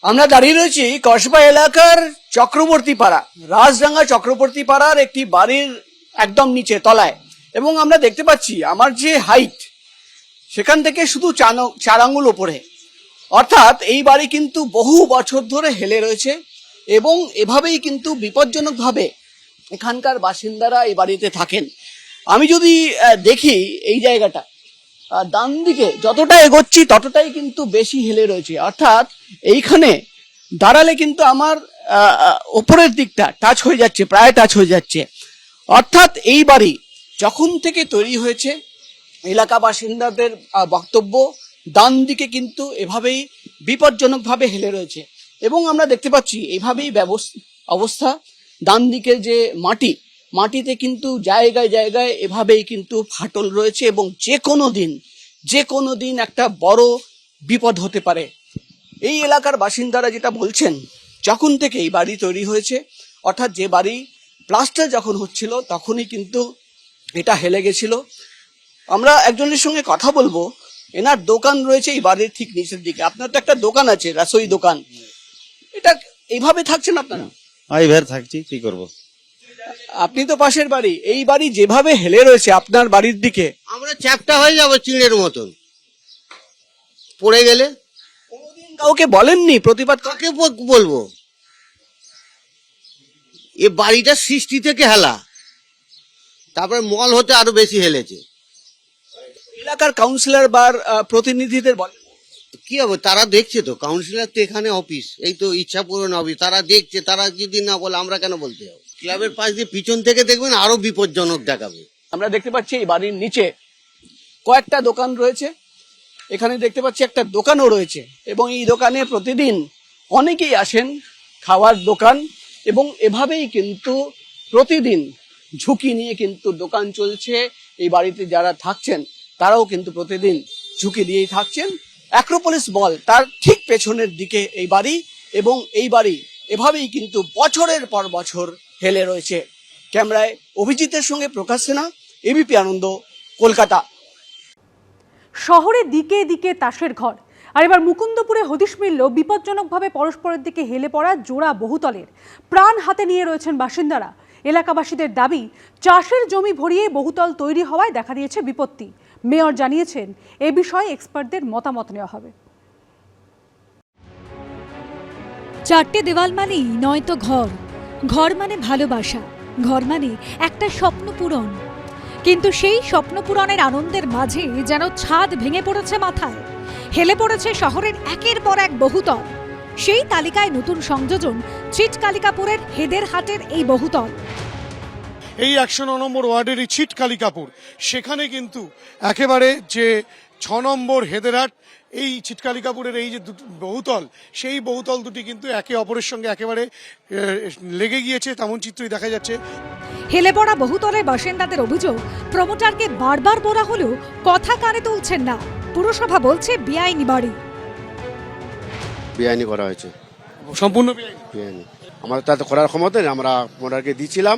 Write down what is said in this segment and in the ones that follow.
আমরা দাঁড়িয়ে রয়েছি কসবা এলাকার চক্রবর্তী পাড়া, রাজডাঙ্গা চক্রবর্তী পাড়ার একটি বাড়ির একদম নিচে তলায়। এবং আমরা দেখতে পাচ্ছি আমার যে হাইট সেখান থেকে শুধু 4 আঙ্গুল ওপরে, অর্থাৎ এই বাড়ি কিন্তু বহু বছর ধরে হেলে রয়েছে এবং এভাবেই কিন্তু বিপজ্জনকভাবে এখানকার বাসিন্দারা এই বাড়িতে থাকেন। আমি যদি দেখি এই জায়গাটা, ডান দিকে যতটা এগোচ্ছি ততটাই কিন্তু বেশি হেলে রয়েছে, অর্থাৎ এইখানে দাঁড়ালে কিন্তু আমার ওপরের দিকটা টাচ হয়ে যাচ্ছে, প্রায় টাচ হয়ে যাচ্ছে। অর্থাৎ এই বাড়ি যখন থেকে তৈরি হয়েছে এলাকা বাসিন্দাদের বক্তব্য ডান দিকে কিন্তু এভাবেই বিপজ্জনকভাবে হেলে রয়েছে। এবং আমরা দেখতে পাচ্ছি এভাবেই অবস্থা। ডান দিকে যে মাটিতে কিন্তু জায়গায় জায়গায় এভাবেই কিন্তু ফাটল রয়েছে এবং যে কোনো দিন একটা বড় বিপদ হতে পারে। এই এলাকার বাসিন্দারা যেটা বলছেন, যখন থেকে এই বাড়ি তৈরি হয়েছে, অর্থাৎ যে বাড়ি প্লাস্টার যখন হচ্ছিল তখনই কিন্তু এটা হেলে গেছিল। আমরা একজনের সঙ্গে কথা বলবো, এনার দোকান রয়েছে এই বাড়ির ঠিক নিচের দিকে। আপনার তো একটা দোকান আছে, রাসোই দোকান, এটা এইভাবে থাকছেন আপনারা? এইভাবে থাকছি, কি করব। আপনি তো পাশের বাড়ি, এই বাড়ি যেভাবে হেলে রয়েছে আপনার বাড়ির দিকে, আমরা চ্যাপটা হয়ে যাবো চিড়ের মতন পড়ে গেলে। কোনোদিন কাউকে বলেননি প্রতিবাদ? কাকে বলবো? এ বাড়িটা সৃষ্টি থেকে হেলা, তারপরে মল হতে আরো বেশি হেলেছে। এলাকার কাউন্সিলর বা প্রতিনিধিদের বলেন? কি হবে, তারা দেখছে তো, কাউন্সিলর তো এখানে অফিস, এই তো ইচ্ছা পূরণ অফিস, তারা দেখছে। তারা যদি না বলে আমরা কেন বলতে যাবো? ক্লাবের পাশ দিয়ে পিছন থেকে দেখবেন আরো বিপজ্জনক দেখাবে। আমরা দেখতে পাচ্ছি এই বাড়ির নিচে কয়েকটা দোকান রয়েছে, এখানে দেখতে পাচ্ছি একটা দোকানও রয়েছে এবং এই দোকানে প্রতিদিন অনেকেই আসেন, খাওয়ার দোকান। এবং এভাবেই কিন্তু প্রতিদিন ঝুঁকি নিয়ে কিন্তু দোকান চলছে। এই বাড়িতে যারা থাকছেন তারাও কিন্তু প্রতিদিন ঝুঁকি দিয়েই থাকছেন। অ্যাক্রোপলিস মল তার ঠিক পেছনের দিকে এই বাড়ি, এবং এই বাড়ি এভাবেই কিন্তু বছরের পর বছর হেলে রয়েছে। ক্যামেরায় অভিজিতের সঙ্গে প্রকাশ সেনা, এবিপি আনন্দ, কলকাতা। শহরে দিকে দিকে তাসের ঘর, আর এবার মুকুন্দপুরে হদিশ মিলল বিপজ্জনকভাবে পরস্পরের দিকে হেলে পড়া জোড়া বহুতলের। প্রাণ হাতে নিয়ে রয়েছেন বাসিন্দারা। এলাকাবাসীদের দাবি, চাষের জমি ভরিয়ে বহুতল তৈরি হওয়ায় দেখা দিয়েছে বিপত্তি। মেয়র জানিয়েছেন এ বিষয়ে এক্সপার্টদের মতামত নেওয়া হবে। চারটে দেওয়াল মানেই নয়তো ঘর, ঘর মানে ভালোবাসা, ঘর মানে একটা স্বপ্ন পূরণ। কিন্তু সেই স্বপ্ন পূরণের আনন্দের মাঝে যেন ছাদ ভেঙে পড়েছে মাথায়। হেলে পড়েছে শহরের একের পর এক বহুতল। সেই তালিকায় নতুন সংযোজন ছিটকালিকাপুরের হেদেরহাটের এই বহুতল। এই 109 নম্বর ওয়ার্ডের এই ছিটকালিকাপুর, সেখানে কিন্তু একেবারে যে 6 নম্বর হেদেরহাট, এই ছিটকালিকাপুরের এই যে বহুতল, সেই বহুতল দুটি কিন্তু একে অপরের সঙ্গে একেবারে লেগে গিয়েছে, তেমন চিত্রই দেখা যাচ্ছে। হেলে পড়া বহুতলের বাসিন্দাদের অভিযোগ, প্রমোটারকে বারবার বলা হলেও কথা কানে তুলছেন না। পুরসভা বলছে বেআইনি বাড়ি। বেআইনি করা হয়েছে, সম্পূর্ণ বেআইনি। আমাদের তাতে করার ক্ষমতা নেই, আমরা প্রমোটারকে দিয়েছিলাম,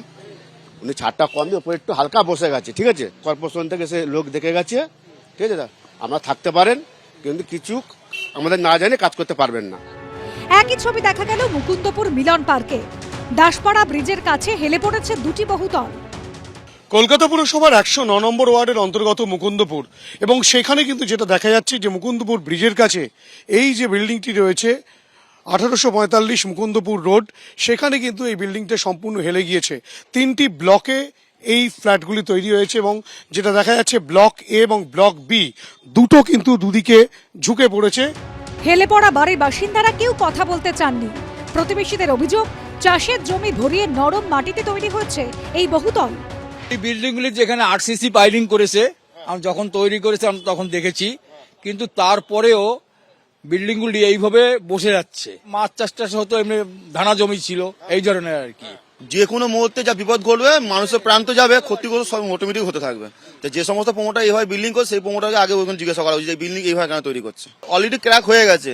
উনি ছাড়টা কম দিয়ে উপরে একটু হালকা বসে গেছে, ঠিক আছে। কর্পোরেশন থেকে সে লোক দেখে গেছে, ঠিক আছে। আমরা থাকতে পারেন, কিন্তু কিছু আমাদের না জানে কাজ করতে পারবেন না। একই ছবি দেখা গেল মুকুন্দপুর মিলন পার্কে। দাসপাড়া ব্রিজের কাছে হেলে পড়েছে দুটি বহুতল। কলকাতা পুরসভার 109 নম্বর ওয়ার্ডের অন্তর্গত মুকুন্দপুর, এবং সেখানে কিন্তু যেটা দেখা যাচ্ছে যে মুকুন্দপুর ব্রিজের কাছে এই যে বিল্ডিংটি রয়েছে 1845 মুকুন্দপুর রোড, সেখানে কিন্তু এই বিল্ডিংটা সম্পূর্ণ হেলে গিয়েছে। 3টি ব্লকে এই ফ্ল্যাটগুলি তৈরি হয়েছে এবং যেটা দেখা যাচ্ছে ব্লক এ এবং ব্লক বি দুটো কিন্তু দুদিকে ঝুঁকে পড়েছে। হেলে পড়া বাড়ির বাসিন্দারা কেউ কথা বলতে চাননি। প্রতিবেশীদের অভিযোগ, চাষের জমি ভরিয়ে নরম মাটিতে তৈরি হচ্ছে এই বহুতল। এই বিল্ডিংগুলি যেখানে আরসিসি পাইলিং করেছে, আমি যখন তৈরি করেছে আমি তখন দেখেছি, কিন্তু তারপরেও বিল্ডিংগুলি এইভাবে বসে যাচ্ছে। মাছ চাষ হতো, এমনি ধানা জমি ছিল, এই ধরনের আর কি। যে কোনো মুহূর্তে যা বিপদ ঘটবে, মানুষের প্রাণ তো যাবে, ক্ষতিগ্রস্ত সব অটোমেটিক হতে থাকবে। তো যে সমস্ত প্রমোটার এইভাবে বিল্ডিং করছে, সেই প্রমোটারকে আগে ওইখানে জিজ্ঞাসা করা উচিত, বিল্ডিং এইভাবে কেন তৈরি করছে। অলরেডি ক্র্যাক হয়ে গেছে,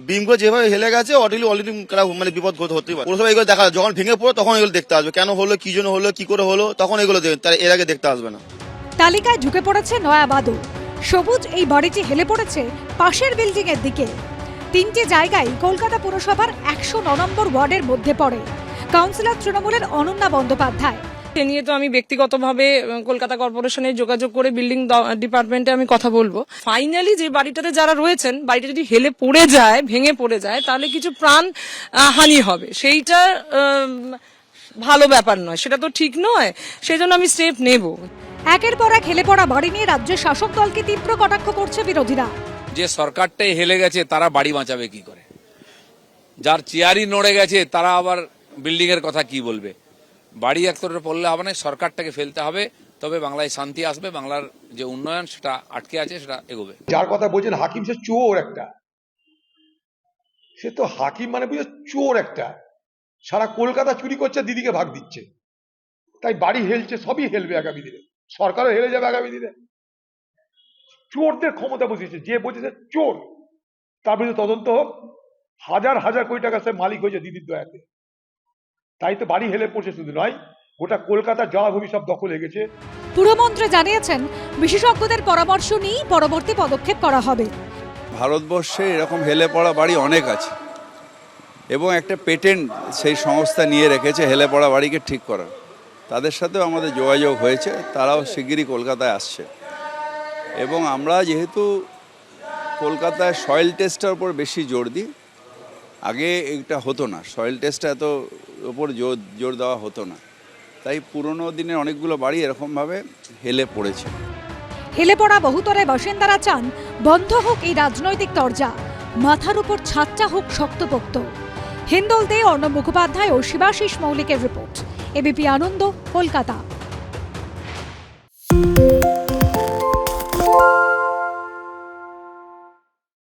বিমগুলো যেভাবে হেলে গেছে, অলরেডি ক্র্যাক, মানে বিপদ হতেই পারে। পুরসভা এগুলো দেখা, যখন ভেঙে পড়ে তখন এগুলো দেখতে আসবে, কেন হলো, কি জন্য হলো, কি করে হলো, তখন এগুলো তার এর আগে দেখতে আসবে না। তালিকায় ঢুকে পড়েছে নয়াবাদও। সবুজ এই বাড়িটি হেলে পড়েছে পাশের বিল্ডিং এর দিকে। তিনটি জায়গায় কলকাতা পুরসভার 109 নম্বর ওয়ার্ডের মধ্যে পড়ে। কাউন্সিলর তৃণমূলের অনন্যা বন্দ্যোপাধ্যায়। সে নিয়ে তো আমি ব্যক্তিগতভাবে কলকাতা কর্পোরেশনে যোগাযোগ করে বিল্ডিং ডিপার্টমেন্টে আমি কথা বলবো। ফাইনালি যে বাড়িটাতে যারা রয়েছেন, বাড়িটা যদি হেলে পড়ে যায়, ভেঙে পড়ে যায়, তাহলে কিছু প্রাণ হানি হবে, সেইটা ভালো ব্যাপার নয়, সেটা তো ঠিক নয়, সেই জন্য আমি স্টেপ নেব। একের পর এক হেলে পড়া বাড়ি নিয়ে রাজ্যের শাসক দলকে তীব্র কটাক্ষ করছে বিরোধীরা। যে সরকারটাই হেলে গেছে তারা বাড়ি বাঁচাবে কি করে? যার চেয়ারই নড়ে গেছে তারা আবার বিল্ডিং এর কথা কি বলবে? বাড়ি একতরে পড়লে হবে না, সরকারটাকে ফেলতে হবে, তবে বাংলায় শান্তি আসবে, বাংলার যে উন্নয়ন সেটা আটকে আছে সেটা এগোবে। যার কথা বলছেন হাকিম, সে চোর একটা, সে তো হাকিম মানে বুঝে চোর একটা, সারা কলকাতা চুরি করছে, দিদিকে ভাগ দিচ্ছে, তাই বাড়ি হেলছে, সবই হেলবে আগামী দিনে, সরকারও হেলে যাবে আগামী দিনে। চোরদের ক্ষমতা বসিয়েছে, যে বসেছে চোর তার বিরুদ্ধে তদন্ত হোক, হাজার হাজার কোটি টাকা সে মালিক হয়েছে দিদির দয়াতে, তাই তো বাড়ি হেলে পড়ছে, শুধু নয় গোটা কলকাতার জলাভূমি সব দখল হয়ে গেছে। পুরমন্ত্রী জানিয়েছেন বিশেষজ্ঞদের পরামর্শ নিয়েই পরবর্তী পদক্ষেপ করা হবে। ভারতবর্ষে এরকম হেলে পড়া বাড়ি অনেক আছে এবং একটা পেটেন্ট সেই সংস্থা নিয়ে রেখেছে হেলে পড়া বাড়িকে ঠিক করার। তাদের সাথেও আমাদের যোগাযোগ হয়েছে, তারাও শিগগিরই কলকাতায় আসছে। এবং আমরা যেহেতু কলকাতায় সয়েল টেস্টের উপর বেশি জোর দিই, আগে এটা হতো না, সয়েল টেস্টটা এত ওপর জোর দেওয়া হতো না, তাই পুরনো দিনের অনেকগুলো বাড়ি এরকমভাবে হেলে পড়েছে। হেলে পড়া বহুতলের বাসিন্দারা চান বন্ধ হোক এই রাজনৈতিক তরজা, মাথার উপর ছাদটা হোক শক্তপোক্ত। হিন্দোলতে অর্ণব মুখোপাধ্যায় ও শিবাশিস মৌলিকের রিপোর্ট, এবিপি আনন্দ, কলকাতা।